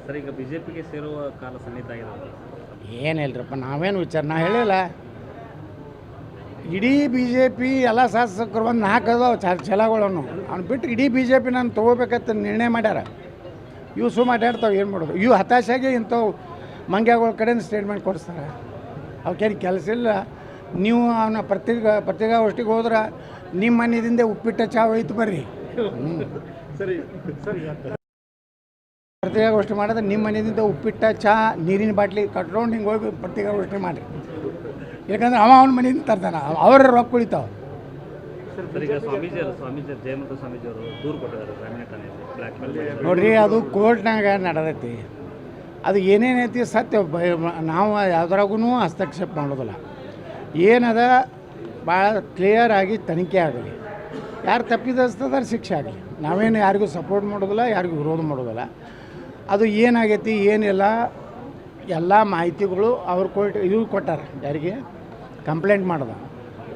Sir, ಈಗ ಬಿಜೆಪಿಗೆ ಸೇರುವ ಕಾಲ ಸನ್ನಿಹಿತ ಆಗಿದೆ. ಏನಿಲ್ಲರಪ್ಪ, ನಾವೇನು ವಿಚಾರ ನಾ ಹೇಳಿಲ್ಲ. ಇಡೀ ಬಿ ಜೆ ಪಿ ಎಲ್ಲ ಶಾಸಕರು ಒಂದು 4 ಅದಾವ ಛಲಗಳನ್ನು ಅವ್ನು ಬಿಟ್ಟು ಇಡೀ ಬಿ ಜೆ ಪಿ ನಾನು ತೊಗೋಬೇಕಂತ ನಿರ್ಣಯ ಮಾಡ್ಯಾರ. ಇವು ಮಾತಾಡ್ತಾವೆ, ಏನು ಮಾಡೋದು? ಇವು ಹತಾಶಾಗಿ ಇಂಥವು ಮಂಗ್ಯಗಳ ಕಡೆಯಿಂದ ಸ್ಟೇಟ್ಮೆಂಟ್ ಕೊಡಿಸ್ತಾರೆ. ಅವಕ್ಕೇನು ಕೆಲಸ ಇಲ್ಲ. ನೀವು ಅವನ ಪತ್ರಿಕಾಗೋಷ್ಠಿಗೆ ಹೋದ್ರೆ ನಿಮ್ಮ ಮನೆಯಿಂದ ಉಪ್ಪಿಟ್ಟ ಚಾ ಒಯ್ತು ಬರ್ರಿ. ಸರಿ ಸರಿ, ಪತ್ರಿಕಾಗೋಷ್ಠಿ ಮಾಡಿದ್ರೆ ನಿಮ್ಮ ಮನೆಯಿಂದ ಉಪ್ಪಿಟ್ಟ ಚಾ ನೀರಿನ ಬಾಟ್ಲಿ ಕಟ್ಕೊಂಡು ಹಿಂಗೆ ಹೋಗಿ ಪತ್ರಿಕಾಗೋಷ್ಠಿ ಮಾಡಿರಿ. ಯಾಕಂದ್ರೆ ಅವನ ಮನೆಯಿಂದ ತರ್ತಾನೆ, ಅವರ ರೊಕ್ಕ ಉಳಿತಾವೆ. ಸರ್, ಈಗ ಸ್ವಾಮೀಜಿ ಜಯಮಂತ ಸ್ವಾಮೀಜಿಯವರು ದೂರು ಕೊಟ್ಟಿದ್ದಾರೆ ಗ್ರಾಮೀಣ ಠಾಣೆಯಲ್ಲಿ ಬ್ಲ್ಯಾಕ್ ಮೇಲ್. ನೋಡ್ರಿ, ಅದು ಕೋರ್ಟ್ನಾಗ ನಡೆದೈತಿ. ಅದು ಏನೇನೈತಿ ಸತ್ಯ, ನಾವು ಯಾವ್ದ್ರಾಗೂ ಹಸ್ತಕ್ಷೇಪ ಮಾಡೋದಿಲ್ಲ. ಏನದ ಭಾಳ ಕ್ಲಿಯರ್ ಆಗಿ ತನಿಖೆ ಆಗಲಿ, ಯಾರು ತಪ್ಪಿದಸ್ತದಾರ ಶಿಕ್ಷೆ ಆಗಲಿ. ನಾವೇನು ಯಾರಿಗೂ ಸಪೋರ್ಟ್ ಮಾಡೋದಿಲ್ಲ, ಯಾರಿಗೂ ವಿರೋಧ ಮಾಡೋದಿಲ್ಲ. ಅದು ಏನಾಗೈತಿ ಏನಿಲ್ಲ ಎಲ್ಲ ಮಾಹಿತಿಗಳು ಅವ್ರು ಇವ್ರು ಕೊಟ್ಟಾರ. ಯಾರಿಗೆ ಕಂಪ್ಲೇಂಟ್ ಮಾಡ್ದ,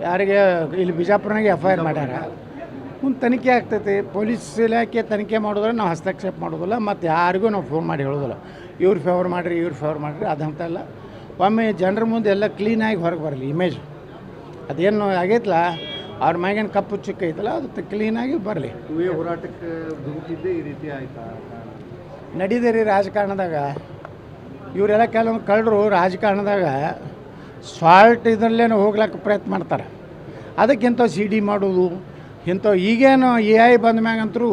ಯಾರಿಗೆ ಇಲ್ಲಿ ಬಿಜಾಪುರನಾಗೆ FIR ಮಾಡ್ಯಾರ. ಮುಂದೆ ತನಿಖೆ ಆಗ್ತೈತಿ. ಪೊಲೀಸ್ ಇಲಾಖೆ ತನಿಖೆ ಮಾಡಿದ್ರೆ ನಾವು ಹಸ್ತಕ್ಷೇಪ ಮಾಡೋದಿಲ್ಲ. ಮತ್ತು ಯಾರಿಗೂ ನಾವು ಫೋನ್ ಮಾಡಿ ಹೇಳೋದಿಲ್ಲ ಇವ್ರು ಫೇವರ್ ಮಾಡಿರಿ ಇವ್ರು ಫೇವರ್ ಮಾಡಿರಿ. ಅದಂತಲ್ಲ, ಒಮ್ಮೆ ಜನರ ಮುಂದೆ ಎಲ್ಲ ಕ್ಲೀನಾಗಿ ಹೊರಗೆ ಬರಲಿ ಇಮೇಜ್. ಅದೇನು ಆಗೈತಲ್ಲ, ಅವ್ರ ಮ್ಯಾಗೇನು ಕಪ್ಪು ಚುಕ್ಕ ಐತಲ್ಲ, ಅದು ಕ್ಲೀನಾಗಿ ಬರಲಿ. ಹೋರಾಟಕ್ಕೆ ಧುಮುಕಿದ್ದೇ ಈ ರೀತಿ ಆಯ್ತಾ? ನಡೀದೇ ರೀ ರಾಜಕಾರಣದಾಗ. ಇವರೆಲ್ಲ ಕೆಲವೊಂದು ಕಳ್ಳರು ರಾಜಕಾರಣದಾಗ ಸಾಲ್ಟ್ ಇದರಲ್ಲೇನೋ ಹೋಗ್ಲಿಕ್ಕೆ ಪ್ರಯತ್ನ ಮಾಡ್ತಾರೆ. ಅದಕ್ಕಿಂತ CD ಮಾಡೋದು ಇಂಥವು. ಈಗೇನು AI ಬಂದ ಮ್ಯಾಗಂತರೂ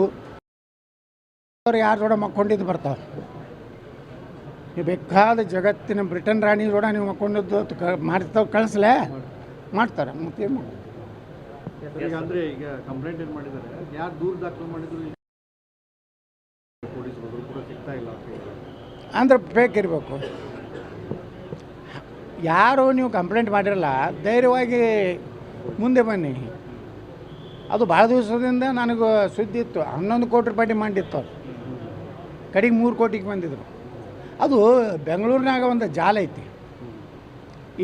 ಅವ್ರು ಯಾರು ಜೋಡ ಮಕ್ಕೊಂಡಿದ್ದು ಬರ್ತಾವೆ. ನೀವು ಬೇಕಾದ ಜಗತ್ತಿನ ಬ್ರಿಟನ್ ರಾಣಿ ಜೋಡ ನೀವು ಮಕ್ಕೊಂಡಿದ್ದು ಮಾಡ್ತಾವೆ, ಕಳಿಸ್ಲೇ ಮಾಡ್ತಾರೆ. ಮತ್ತೇನು ಮಾಡೋದು? ಅಂದರೆ ಈಗ ಕಂಪ್ಲೇಂಟ್ ಏನು ಮಾಡಿದ್ದಾರೆ, ಯಾರು ದೂರು ದಾಖಲು ಮಾಡಿದ್ರು ಪೊಲೀಸರು ಕೂಡ ಸಿಗ್ತಾ ಇಲ್ಲ ಅಂದ್ರೆ ಫೇಕ್ ಇರಬೇಕು. ಯಾರು ನೀವು ಕಂಪ್ಲೇಂಟ್ ಮಾಡಿರಲ್ಲ, ಧೈರ್ಯವಾಗಿ ಮುಂದೆ ಬನ್ನಿ. ಅದು ಭಾಳ ದಿವಸದಿಂದ ನನಗೆ ಸುದ್ದಿ ಇತ್ತು. 11 ಕೋಟಿ ರೂಪಾಯಿ ಡಿಮಾಂಡ್ ಇತ್ತು. ಅದು ಕಡೆಗೆ 3 ಕೋಟಿಗೆ ಬಂದಿದ್ರು. ಅದು ಬೆಂಗಳೂರಿನಾಗ ಒಂದು ಜಾಲ ಐತಿ,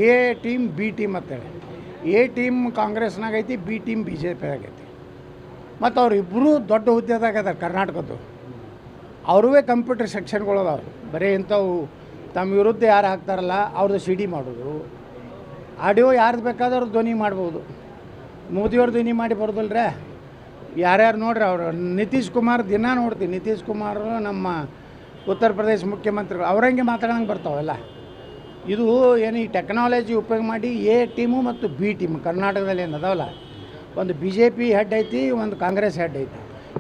A ಟೀಮ್ B ಟೀಮ್ ಅಂತೇಳಿ. A ಟೀಮ್ ಕಾಂಗ್ರೆಸ್ನಾಗ ಐತಿ, B ಟೀಮ್ BJP ಆಗೈತಿ. ಮತ್ತು ಅವರಿಬ್ಬರು ದೊಡ್ಡ ಹುದ್ದೆದಾಗ ಅದಾರೆ ಕರ್ನಾಟಕದ್ದು. ಅವ್ರವೇ ಕಂಪ್ಯೂಟರ್ ಸೆಕ್ಷನ್ಗಳು ಅದಾವೆ. ಬರೀ ಇಂಥವು ತಮ್ಮ ವಿರುದ್ಧ ಯಾರು ಹಾಕ್ತಾರಲ್ಲ ಅವ್ರದ್ದು CD ಮಾಡೋದು. ಆಡಿಯೋ ಯಾರ್ದು ಬೇಕಾದವ್ರು ಧ್ವನಿ ಮಾಡ್ಬೋದು. ಮೋದಿಯವ್ರು ಧ್ವನಿ ಮಾಡಿ ಬರೋದಿಲ್ರೇ. ಯಾರ್ಯಾರು ನೋಡ್ರಿ, ಅವರು ನಿತೀಶ್ ಕುಮಾರ್ ದಿನ ನೋಡ್ತೀವಿ. ನಿತೀಶ್ ಕುಮಾರ್ ನಮ್ಮ ಉತ್ತರ ಪ್ರದೇಶ ಮುಖ್ಯಮಂತ್ರಿಗಳು ಅವರಂಗೆ ಮಾತಾಡೋಂಗೆ ಬರ್ತಾವೆಲ್ಲ. ಇದು ಏನು ಈ ಟೆಕ್ನಾಲಜಿ ಉಪಯೋಗ ಮಾಡಿ A ಟೀಮು ಮತ್ತು B ಟೀಮ್ ಕರ್ನಾಟಕದಲ್ಲಿ ಏನು ಅದಾವಲ್ಲ, ಒಂದು BJP ಹೆಡ್ ಐತಿ, ಒಂದು ಕಾಂಗ್ರೆಸ್ ಹೆಡ್ ಐತಿ.